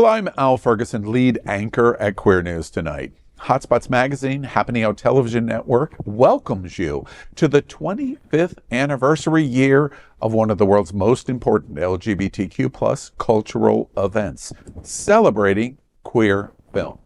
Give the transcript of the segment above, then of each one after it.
I'm Al Ferguson, lead anchor at Queer News Tonight. Hotspots Magazine, Happening Television Network welcomes you to the 25th anniversary year of one of the world's most important LGBTQ plus cultural events, celebrating queer film.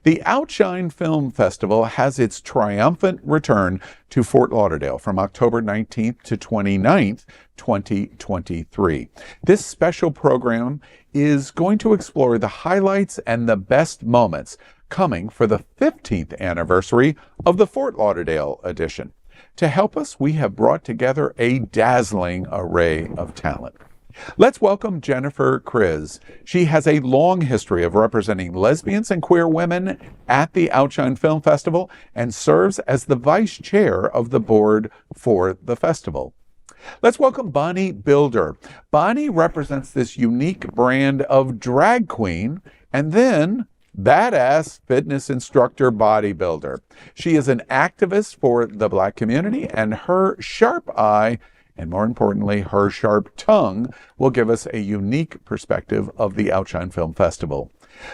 The Outshine Film Festival has its triumphant return to Fort Lauderdale from October 19th to 29th, 2023. This special program is going to explore the highlights and the best moments coming for the 15th anniversary of the Fort Lauderdale edition. To help us, we have brought together a dazzling array of talent. Let's welcome Jennifer Kriz. She has a long history of representing lesbians and queer women at the Outshine Film Festival and serves as the vice chair of the board for the festival. Let's welcome Bonnie Builder. Bonnie represents this unique brand of drag queen and then badass fitness instructor bodybuilder. She is an activist for the Black community, and her sharp eye, and more importantly, her sharp tongue, will give us a unique perspective of the Outshine Film Festival.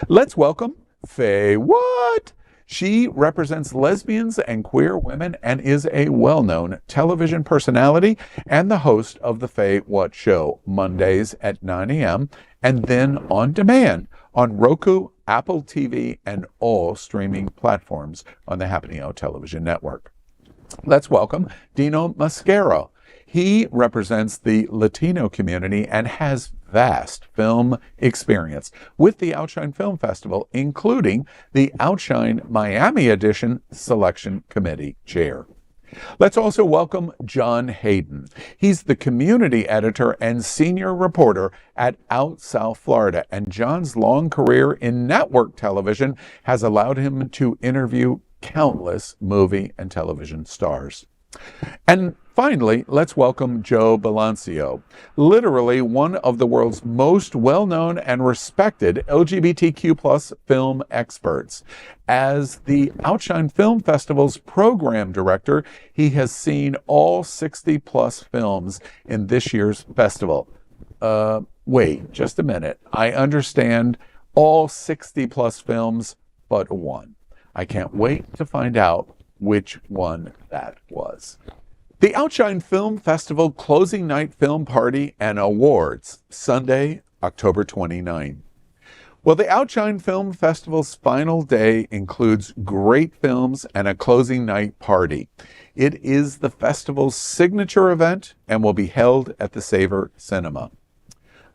Let's welcome Faye What? She represents lesbians and queer women and is a well-known television personality and the host of the Faye What Show, Mondays at 9 a.m. and then on demand on Roku, Apple TV, and all streaming platforms on the Happening Television Network. Let's welcome Dino Mascaro. He represents the Latino community and has vast film experience with the Outshine Film Festival, including the Outshine Miami Edition Selection Committee Chair. Let's also welcome John Hayden. He's the community editor and senior reporter at Out South Florida, and John's long career in network television has allowed him to interview countless movie and television stars. And finally, let's welcome Joe Balancio, literally one of the world's most well-known and respected LGBTQ plus film experts. As the Outshine Film Festival's program director, he has seen all 60 plus films in this year's festival. Wait, just a minute. I understand all 60 plus films but one. I can't wait to find out which one that was. The Outshine Film Festival closing night film party and awards, Sunday, October 29. Well, the Outshine Film Festival's final day includes great films and a closing night party. It is the festival's signature event and will be held at the Savor Cinema.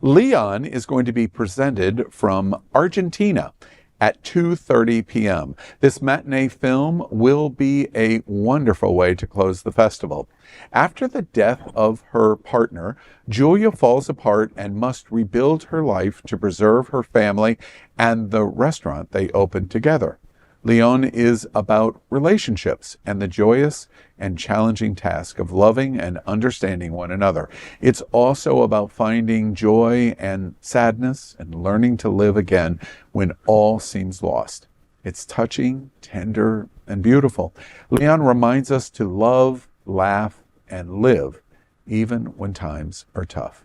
León is going to be presented from Argentina at 2:30 p.m. This matinee film will be a wonderful way to close the festival. After the death of her partner, Julia falls apart and must rebuild her life to preserve her family and the restaurant they opened together. León is about relationships and the joyous and challenging task of loving and understanding one another. It's also about finding joy and sadness and learning to live again when all seems lost. It's touching, tender, and beautiful. León reminds us to love, laugh, and live even when times are tough.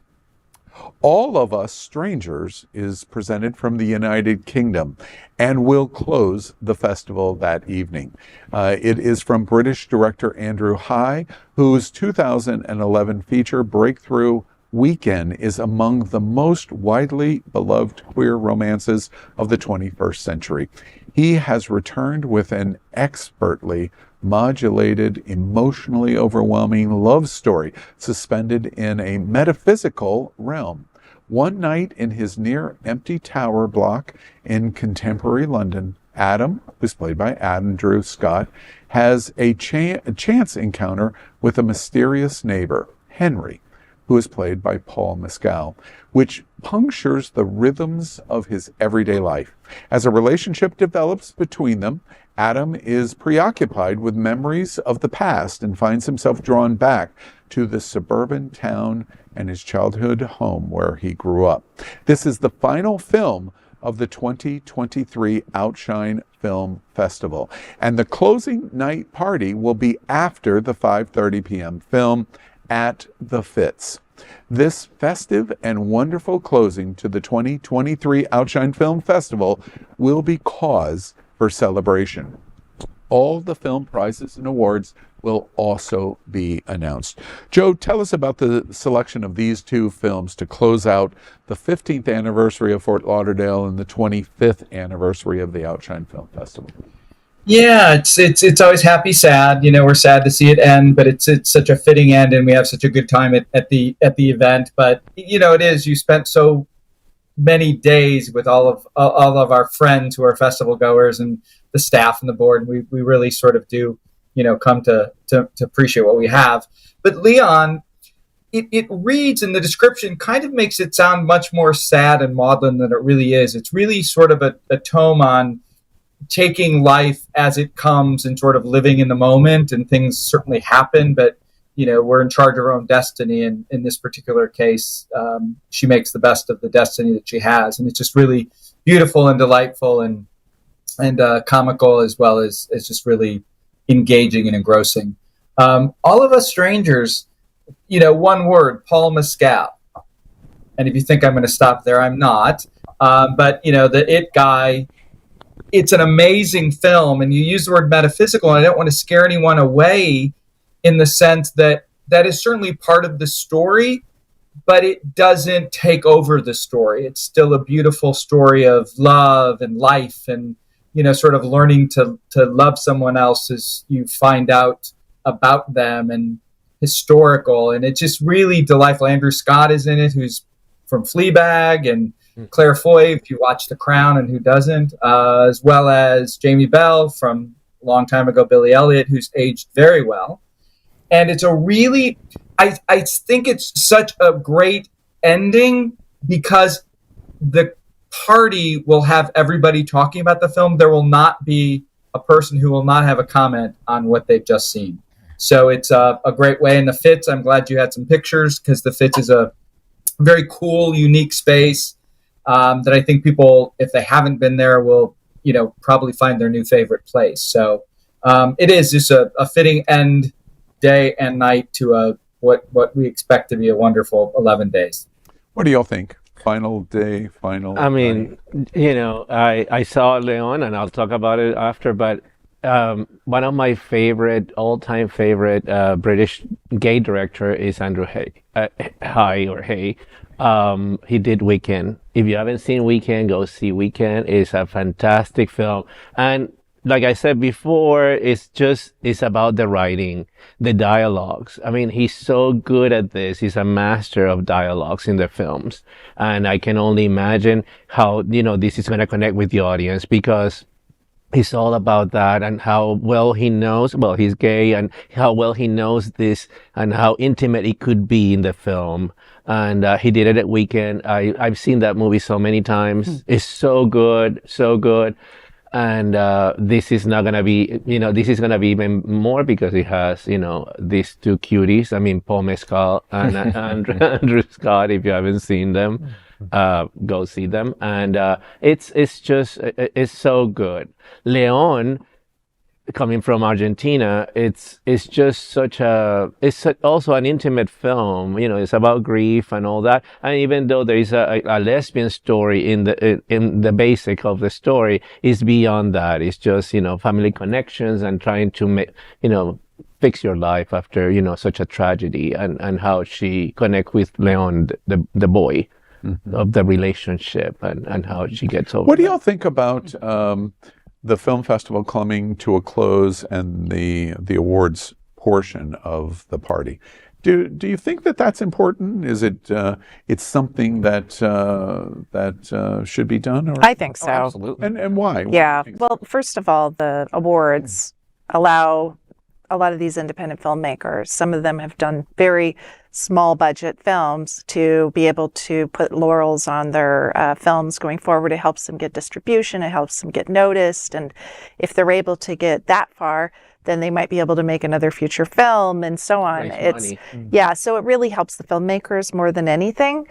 All of Us Strangers is presented from the United Kingdom and will close the festival that evening. It is from British director Andrew Haigh, whose 2011 feature Breakthrough Weekend is among the most widely beloved queer romances of the 21st century. He has returned with an expertly modulated, emotionally overwhelming love story suspended in a metaphysical realm. One night in his near-empty tower block in contemporary London, Adam, who's played by Andrew Scott, has a chance encounter with a mysterious neighbor, Henry, who is played by Paul Mescal, which punctures the rhythms of his everyday life. As a relationship develops between them, Adam is preoccupied with memories of the past and finds himself drawn back to the suburban town and his childhood home where he grew up. This is the final film of the 2023 Outshine Film Festival, and the closing night party will be after the 5:30 p.m. film at the Fitz. This festive and wonderful closing to the 2023 Outshine Film Festival will be cause for celebration. All the film prizes and awards will also be announced. Joe, tell us about the selection of these two films to close out the 15th anniversary of Fort Lauderdale and the 25th anniversary of the Outshine Film Festival. Yeah, it's always happy, sad. We're sad to see it end, but it's such a fitting end, and we have such a good time at the event. But it is. You spent so many days with all of our friends who are festival goers and the staff and the board. And we really sort of do, come to appreciate what we have. But León, it reads in the description kind of makes it sound much more sad and maudlin than it really is. It's really sort of a tome on taking life as it comes and sort of living in the moment, and things certainly happen, but we're in charge of our own destiny, and in this particular case she makes the best of the destiny that she has, and it's just really beautiful and delightful and comical, as well as just really engaging and engrossing. All of Us Strangers, one word, Paul Mescal, and if you think I'm going to stop there, I'm not, but the It guy. It's an amazing film, and you use the word metaphysical, and I don't want to scare anyone away in the sense that is certainly part of the story, but it doesn't take over the story. It's still a beautiful story of love and life, and sort of learning to love someone else as you find out about them, and historical, and it's just really delightful. Andrew Scott is in it, who's from Fleabag, and Claire Foy, if you watch The Crown, and who doesn't, as well as Jamie Bell from a long time ago, Billy Elliot, who's aged very well. And it's a really, I think it's such a great ending because the party will have everybody talking about the film. There will not be a person who will not have a comment on what they've just seen. So it's a great way. And the Fitz, I'm glad you had some pictures, because the Fitz is a very cool, unique space that I think people, if they haven't been there, will probably find their new favorite place. So it is just a fitting end, day and night to what we expect to be a wonderful 11 days. What do y'all think? Final day, final I mean, night? I saw León, and I'll talk about it after, but one of my all-time favorite British gay director is Andrew Haigh. He did Weekend. If you haven't seen Weekend, go see Weekend. It's a fantastic film. And like I said before, it's about the writing, the dialogues. I mean, he's so good at this. He's a master of dialogues in the films. And I can only imagine how, this is going to connect with the audience, because it's all about that, and how well he knows, he's gay, and how well he knows this, and how intimate it could be in the film. And he did it at Weekend. I've seen that movie so many times. It's so good, so good. And this is not going to be, this is going to be even more, because it has, these two cuties. I mean, Paul Mescal and Andrew Scott. If you haven't seen them, go see them. And it's so good. León, coming from Argentina, it's just it's also an intimate film. It's about grief and all that. And even though there is a lesbian story in the basic of the story, it's beyond that. It's just family connections and trying to fix your life after such a tragedy, and how she connects with León, the boy, of the relationship, and how she gets over. What do y'all think about the film festival coming to a close and the awards portion of the party? Do you think that that's important? Is it it's something that should be done? Or? I think so. Oh, absolutely. And why? Yeah. Well, first of all, the awards allow a lot of these independent filmmakers, some of them have done very small budget films, to be able to put laurels on their films going forward. It helps them get distribution. It helps them get noticed. And if they're able to get that far, then they might be able to make another future film and so on. Yeah, so it really helps the filmmakers more than anything.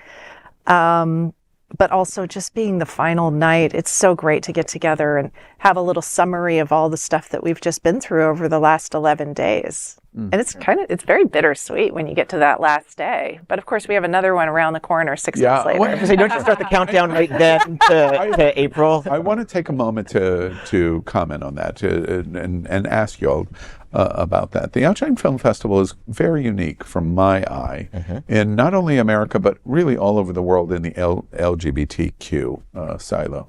But also just being the final night, it's so great to get together and have a little summary of all the stuff that we've just been through over the last 11 days. And it's very bittersweet when you get to that last day. But of course, we have another one around the corner 6 months later. Well, So don't you start the countdown right then to April? I want to take a moment to comment on that and ask you all about that. The Outshine Film Festival is very unique from my eye in not only America, but really all over the world in the LGBTQ silo.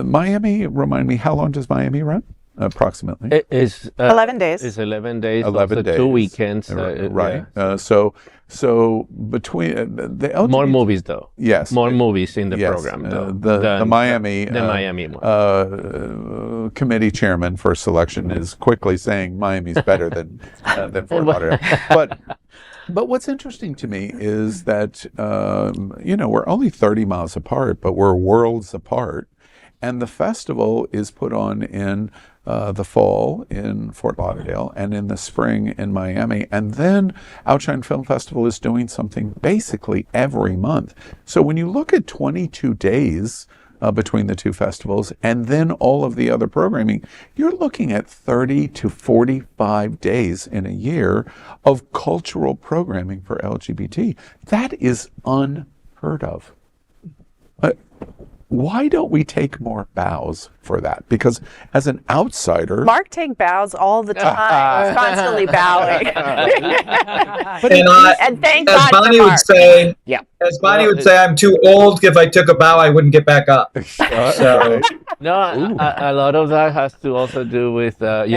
Miami, remind me, how long does Miami run? Approximately. It is 11 days. It's 11 days. 11 days. 2 weekends. Right. Yeah. So between the LGBT, More movies, though. Yes. More movies in the Yes. program, though. The Miami The Miami one. committee chairman for selection is quickly saying Miami's better than Fort Lauderdale. But what's interesting to me is that we're only 30 miles apart, but we're worlds apart. And the festival is put on in the fall in Fort Lauderdale and in the spring in Miami. And then Outshine Film Festival is doing something basically every month. So when you look at 22 days between the two festivals and then all of the other programming, you're looking at 30 to 45 days in a year of cultural programming for LGBT. That is unheard of. Why don't we take more bows for that? Because as an outsider... Mark take bows all the time. He's constantly bowing. And thank as God Bonnie for would Mark. say, Yeah. as Bonnie would say, I'm too old. If I took a bow, I wouldn't get back up. So No, a lot of that has to also do with Joe,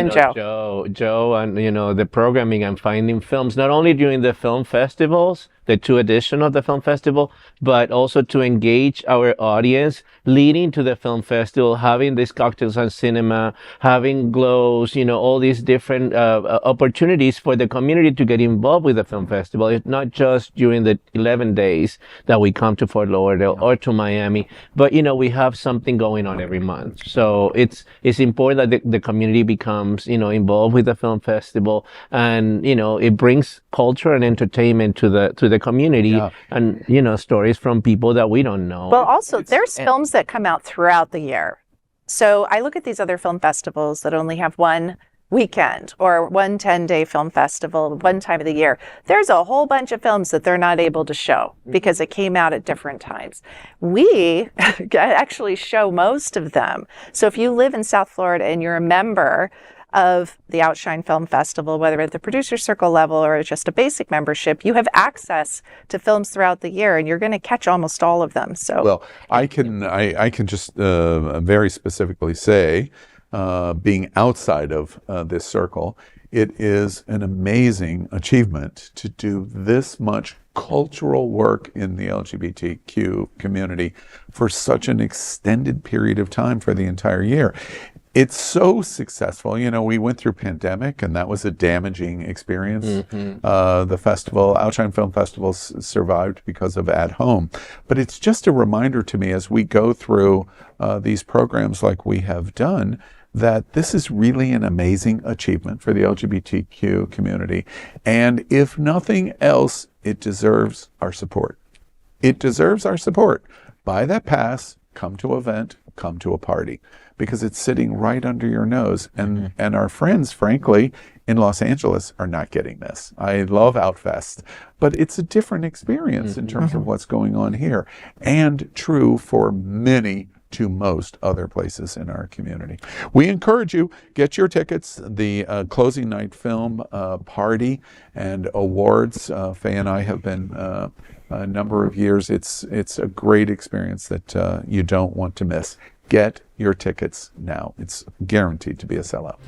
and the programming and finding films not only during the film festivals, the 2 editions of the film festival, but also to engage our audience leading to the film festival, having these cocktails and cinema, having glows, all these different opportunities for the community to get involved with the film festival. It's not just during the 11 days that we come to Fort Lauderdale or to Miami, but we have something going on every month. So it's important that the community becomes involved with the film festival, and it brings culture and entertainment to the community, and stories from people that we don't know. Well, also, there's films that come out throughout the year. So I look at these other film festivals that only have one weekend or one 10-day film festival one time of the year. There's a whole bunch of films that they're not able to show because it came out at different times. We actually show most of them. So if you live in South Florida and you're a member of the Outshine Film Festival, whether at the producer circle level or just a basic membership, you have access to films throughout the year, and you're going to catch almost all of them. So, well, I can just very specifically say, being outside of this circle, it is an amazing achievement to do this much cultural work in the LGBTQ community for such an extended period of time for the entire year. It's so successful. We went through pandemic, and that was a damaging experience. The festival, Outshine Film Festival, survived because of at home. But it's just a reminder to me as we go through these programs like we have done, that this is really an amazing achievement for the LGBTQ community. And if nothing else, it deserves our support. It deserves our support. Buy that pass, come to an event, come to a party, because it's sitting right under your nose. And our friends, frankly, in Los Angeles are not getting this. I love Outfest, but it's a different experience in terms of what's going on here, and true for many to most other places in our community. We encourage you, get your tickets. The closing night film party and awards, Faye and I have been a number of years. It's a great experience that you don't want to miss. Get your tickets now. It's guaranteed to be a sellout.